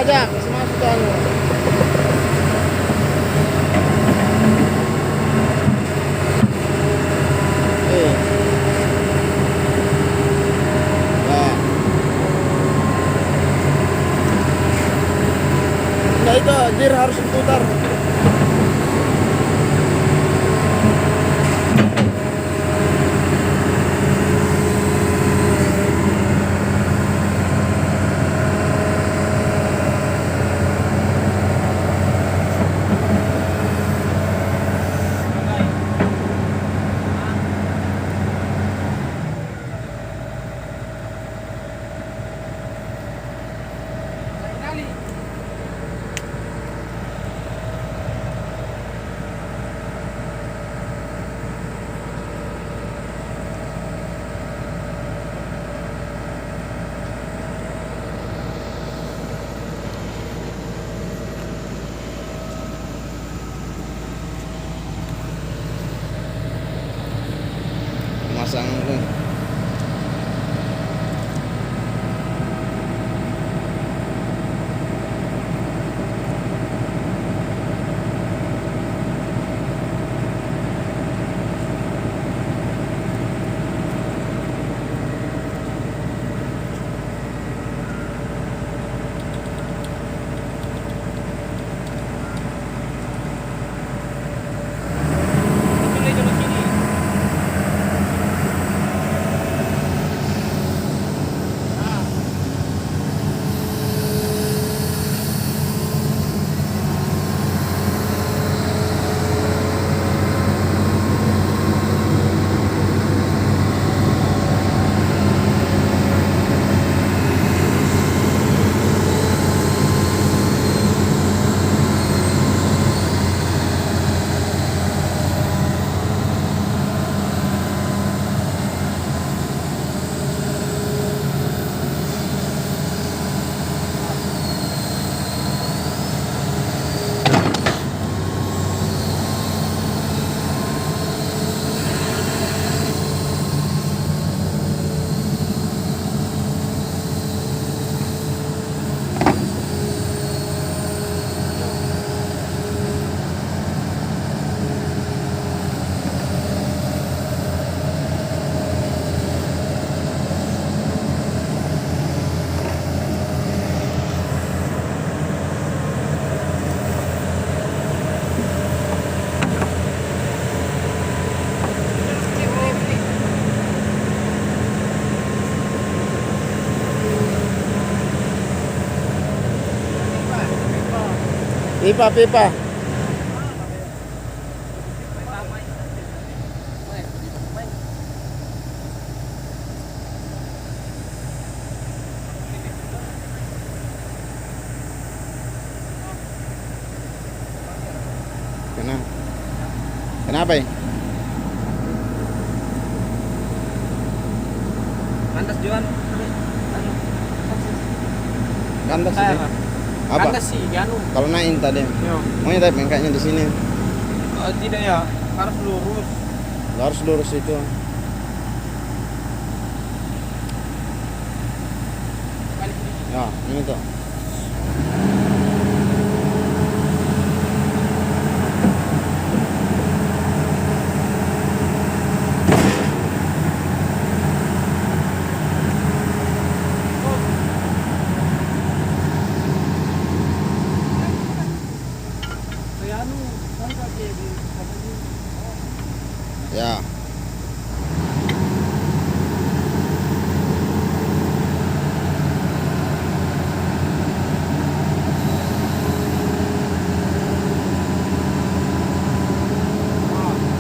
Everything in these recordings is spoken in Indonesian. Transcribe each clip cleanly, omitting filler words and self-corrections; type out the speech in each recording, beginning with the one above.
aja, kasih masuk tuh anu. Nah. Nah itu dir harus diputar. Masang Pipa. Kenapa ya? Kandas Johan. Kandas sih. Apa? Kandas sih, anu. Kalau naik tadi. Yo. Maunya tapi kayaknya di sini. Tidak ya, harus lurus. Harus lurus itu. Ya, ini tuh. Ya.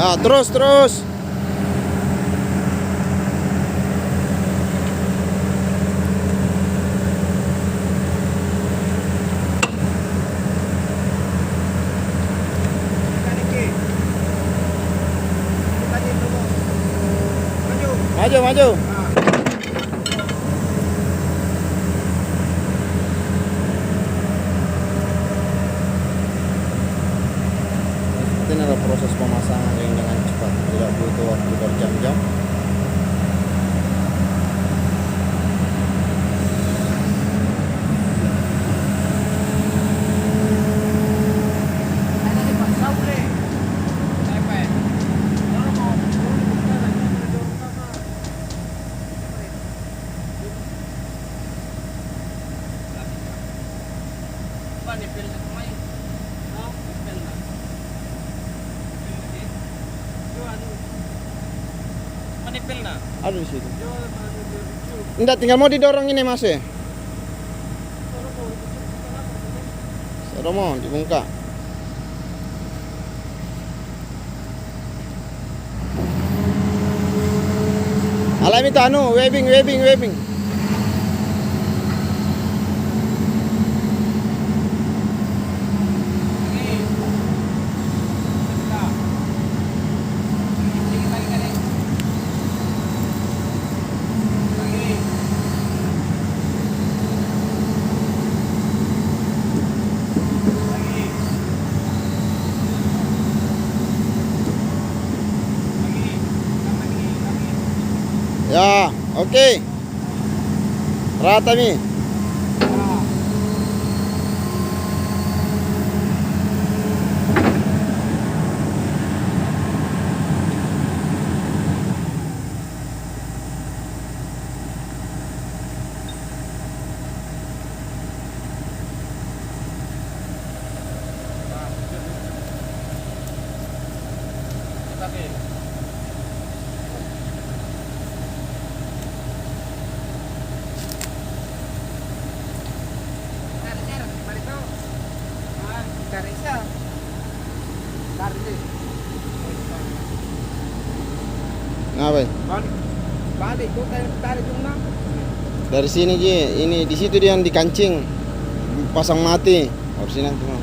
Ah, terus. Maju. Ini adalah proses pemasangan yang dengan cepat, tidak butuh waktu berjam-jam. Ada di situ. Enggak, tinggal mau didorong ini Mas ya. Mau dibuka. Alam itu anu, webbing. Ya, oke. Rata nih. Kenapa? Balik, kok tarik cuma. Dari sini Ji, ini di situ dia yang dikancing, pasang mati. Harus sini cuma.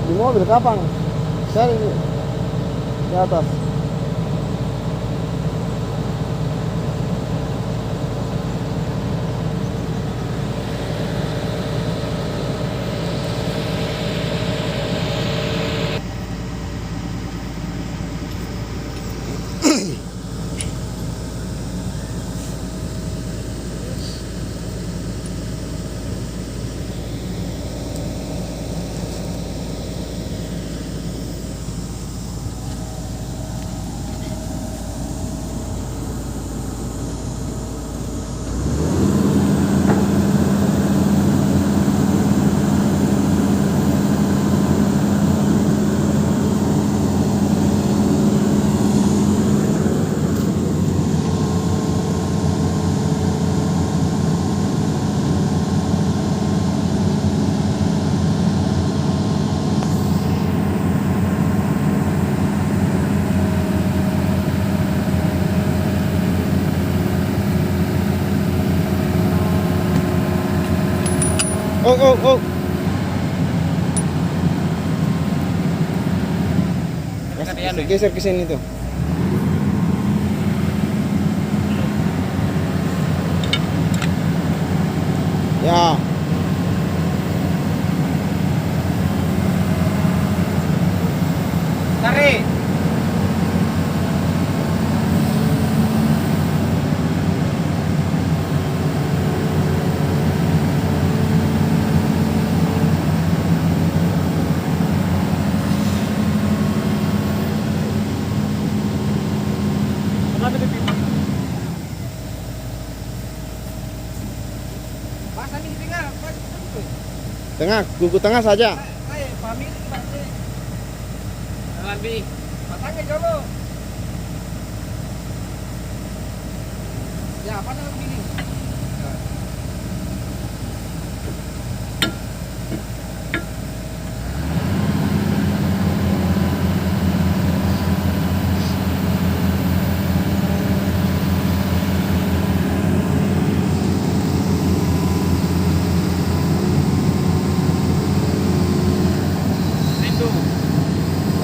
Di mobil kapan? Cari di atas. Oh. Geser ke sini tuh. Ya. Tarik. Pasang di tengah, Tengah, kuku tengah saja. pamit pasti. Lebih. Pasangnya dulu. Ya, pasang begini.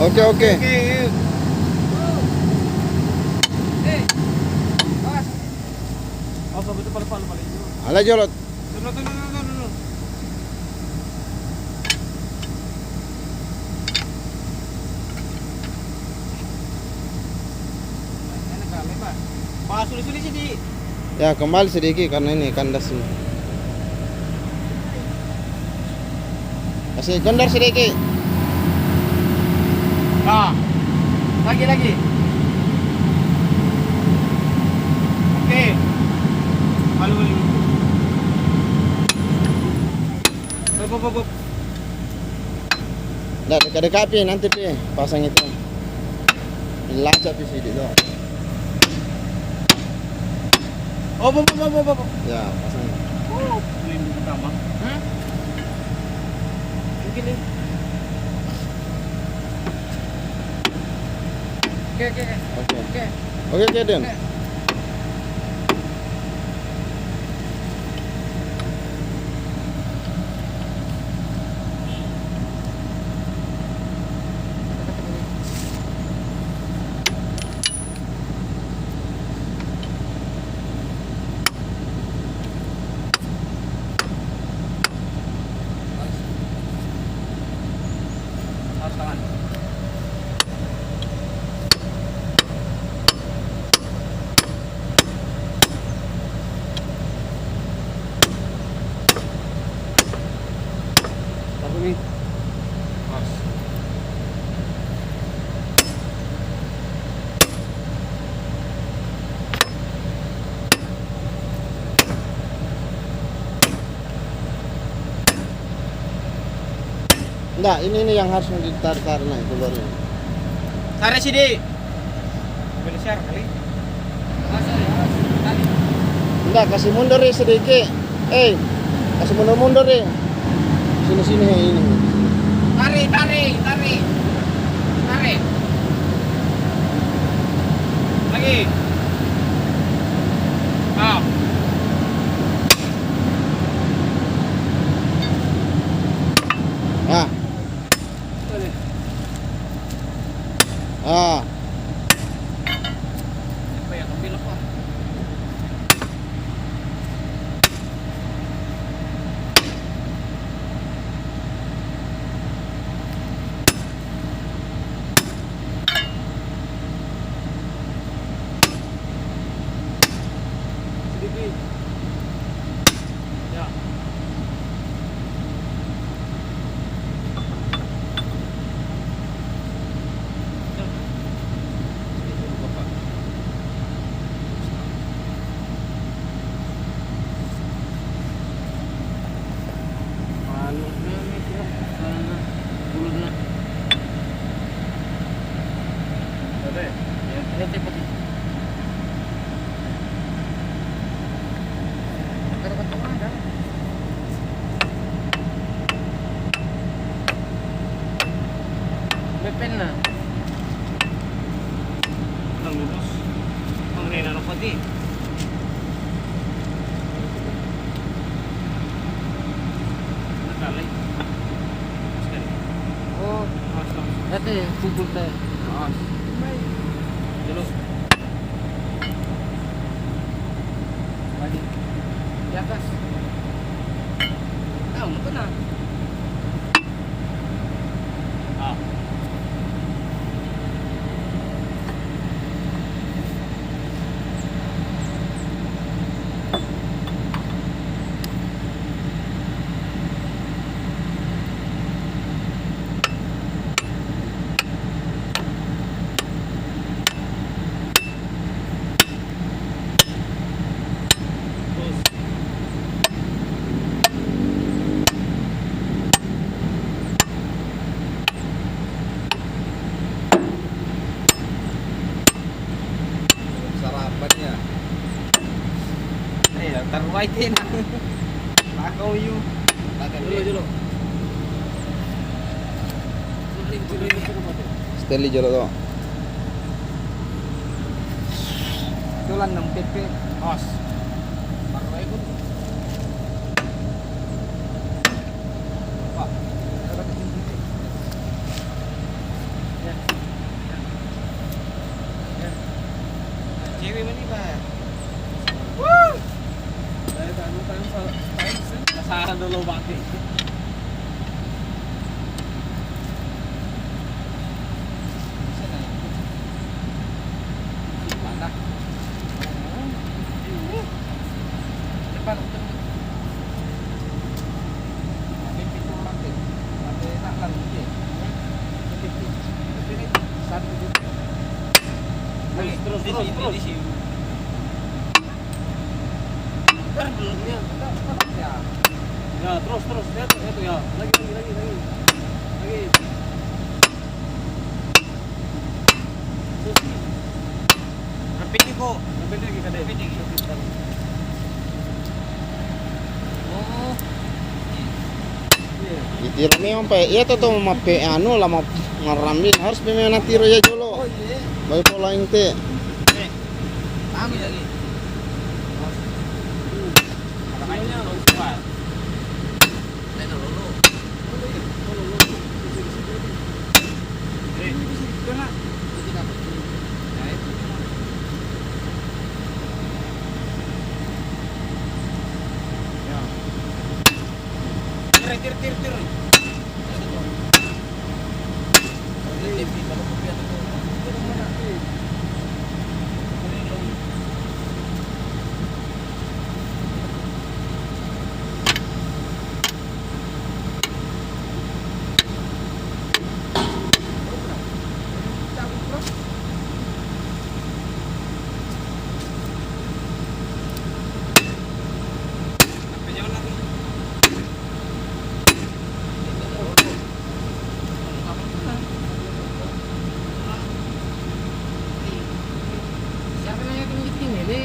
Oke. Oke. Awas. Awas betul palu itu. Ala jolot. Tunggu. Enak kali, Pak. Pak, sulit-sulit sih di. Ya, kembali sedikit karena ini kandas ini. Kasih kendor sedikit. Nah. Lagi. Oke. Malu. Bop. Nggak dekat-dekat pi nanti pi pasang itu. Lancar pi sedikit doang. Oh, bop. Ya, pasang. Oh, ini pertama. Mungkin nih. Oke, Den. Harus tangan. Tapi harus. Enggak, ini yang harus ditarik-tarik nah itu baru. Tarik sini. Boleh share kali. Enggak, kasih mundur ya sedikit. Kasih mundur ya. Sini ini. Tarik. Lagi. Ah. Nah, pen na. Nang lurus. Mangrena na pati. Nakalay. Sekali. Oh, Awas lang. dati pupul tayo. Awas. Dulu. Balik. Di atas. Tahu mo na. Ah. Terus. Sarapan ya. Taruh white na. Lakaw yun. Dulu dulu. Stanley jolo to. Tulan ng pepe. Awas. Taruh ikut. Pak. Taruh ke sini. Ya. Ya. Cewek mana Pak? Dahil tayo sa times. Nasahan dulu bati. Mana? Depan. Pimpin tu lantai. Lantai nak lantai. Pimpin. Pimpin. Satu juta. Terus. Kan belum ya. Ya. Ya, terus. Itu ya. Lagi. Lagi. Susi. Rapid kok. Napili lagi kada. Oh. Iya. Itiro memang pa. Iya to mape ano lah ngarambil harus memang natiro ya jolo. iya. Bagai pola inte. Kami lagi. Makanya harus kuat. Lain dulu. Tir. Siapa yang tinggi ini?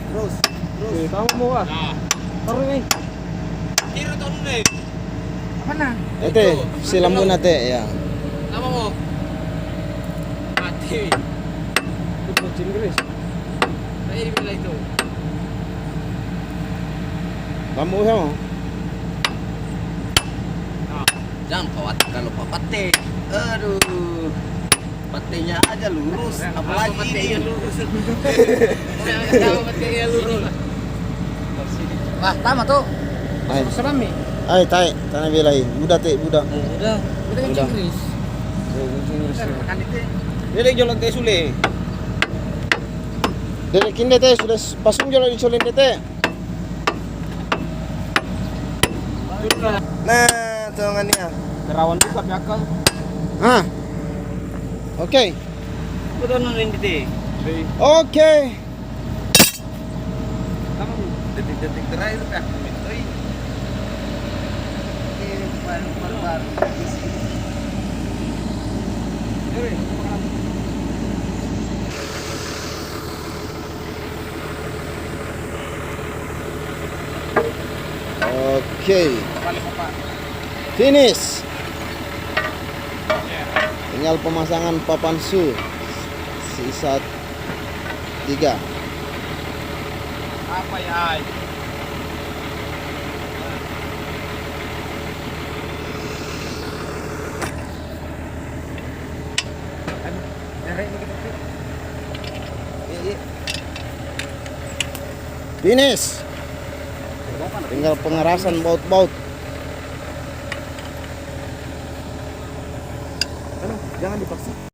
Terus. Kamu mau ah? Taruh ini. Kira tahun ini. Apa nah? Ete silambu nate ya. Nama mo? Mati. Itu bahasa Inggris. Saya dibilang itu. Kamu ya mau? Jangan khawatir kalau pate. Aduh. Patenya aja lurus, apalagi patenya lurus. Jangan patenya lurus. Wah, tama tuh. Ay, Serami. ay tay, tanah bilay. Budak te, budak. Udah. Udah Udah. Inggris. Kan itu. Dia jalan teh sule. Dari kinde te sudah pasung jolo di solin te. Nah, tangannya. Kerawan juga piakal. Ah. Oke. Betul rin dite. Oke. Kamu detik-detik terakhir kan itu. Baru. Oke. Balik apa? Finish. Tinggal pemasangan papan su. Sisa 3. Apa ya? Finish. Tinggal pengerasan baut-baut. Jangan dipaksa.